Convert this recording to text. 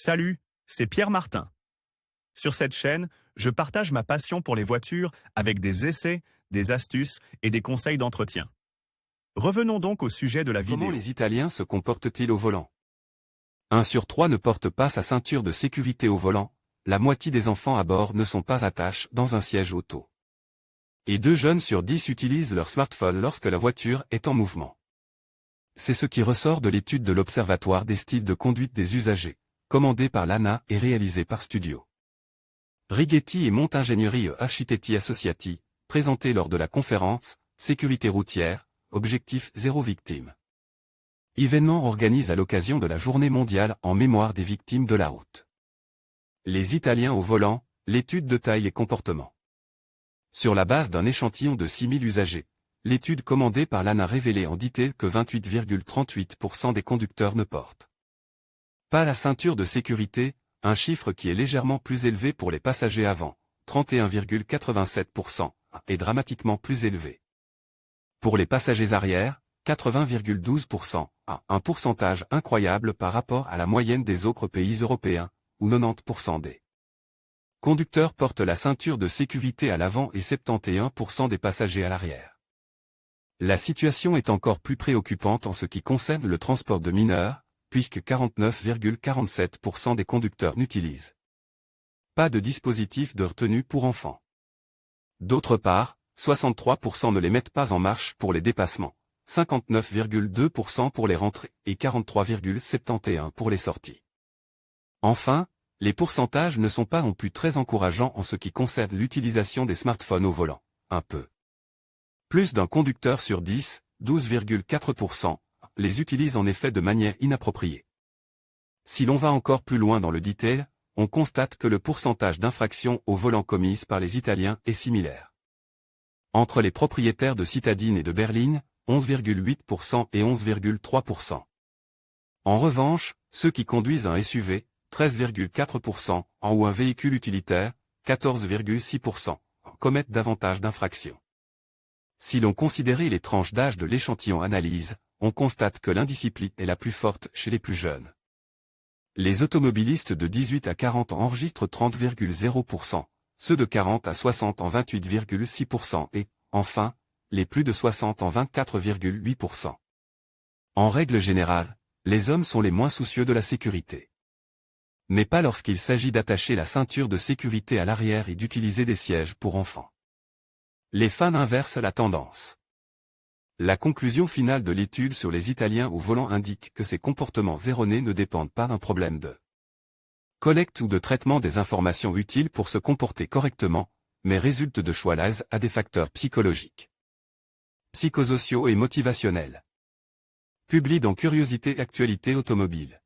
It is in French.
Salut, c'est Pierre Martin. Sur cette chaîne, je partage ma passion pour les voitures avec des essais, des astuces et des conseils d'entretien. Revenons donc au sujet de la vidéo. Comment les Italiens se comportent-ils au volant? 1 sur 3 ne porte pas sa ceinture de sécurité au volant, la moitié des enfants à bord ne sont pas attachés dans un siège auto. Et 2 jeunes sur 10 utilisent leur smartphone lorsque la voiture est en mouvement. C'est ce qui ressort de l'étude de l'Observatoire des styles de conduite des usagers, commandée par l'ANA et réalisée par Studio Righetti et Montingegnerie Architetti Associati, présentée lors de la conférence « Sécurité routière, objectif zéro victime ». Événement organisé à l'occasion de la Journée mondiale en mémoire des victimes de la route. Les Italiens au volant, l'étude de taille et comportement. Sur la base d'un échantillon de 6000 usagers, l'étude commandée par l'ANA révélait en détail que 28,38% des conducteurs ne portent pas la ceinture de sécurité, un chiffre qui est légèrement plus élevé pour les passagers avant, 31,87%, et dramatiquement plus élevé pour les passagers arrière, 80,12%, un pourcentage incroyable par rapport à la moyenne des autres pays européens, où 90% des conducteurs portent la ceinture de sécurité à l'avant et 71% des passagers à l'arrière. La situation est encore plus préoccupante en ce qui concerne le transport de mineurs, puisque 49,47% des conducteurs n'utilisent pas de dispositif de retenue pour enfants. D'autre part, 63% ne les mettent pas en marche pour les dépassements, 59,2% pour les rentrées et 43,71% pour les sorties. Enfin, les pourcentages ne sont pas non plus très encourageants en ce qui concerne l'utilisation des smartphones au volant, un peu plus d'un conducteur sur 10, 12,4%, les utilise en effet de manière inappropriée. Si l'on va encore plus loin dans le détail, on constate que le pourcentage d'infractions au volant commises par les Italiens est similaire. Entre les propriétaires de citadines et de berlines, 11,8% et 11,3%. En revanche, ceux qui conduisent un SUV, 13,4%, ou un véhicule utilitaire, 14,6%, commettent davantage d'infractions. Si l'on considérait les tranches d'âge de l'échantillon analyse, on constate que l'indiscipline est la plus forte chez les plus jeunes. Les automobilistes de 18 à 40 ans enregistrent 30,0%, ceux de 40 à 60 en 28,6% et, enfin, les plus de 60 en 24,8%. En règle générale, les hommes sont les moins soucieux de la sécurité. Mais pas lorsqu'il s'agit d'attacher la ceinture de sécurité à l'arrière et d'utiliser des sièges pour enfants. Les fans inversent la tendance. La conclusion finale de l'étude sur les Italiens au volant indique que ces comportements erronés ne dépendent pas d'un problème de collecte ou de traitement des informations utiles pour se comporter correctement, mais résultent de choix liés à des facteurs psychologiques, psychosociaux et motivationnels. Publié dans Curiosité Actualité Automobile.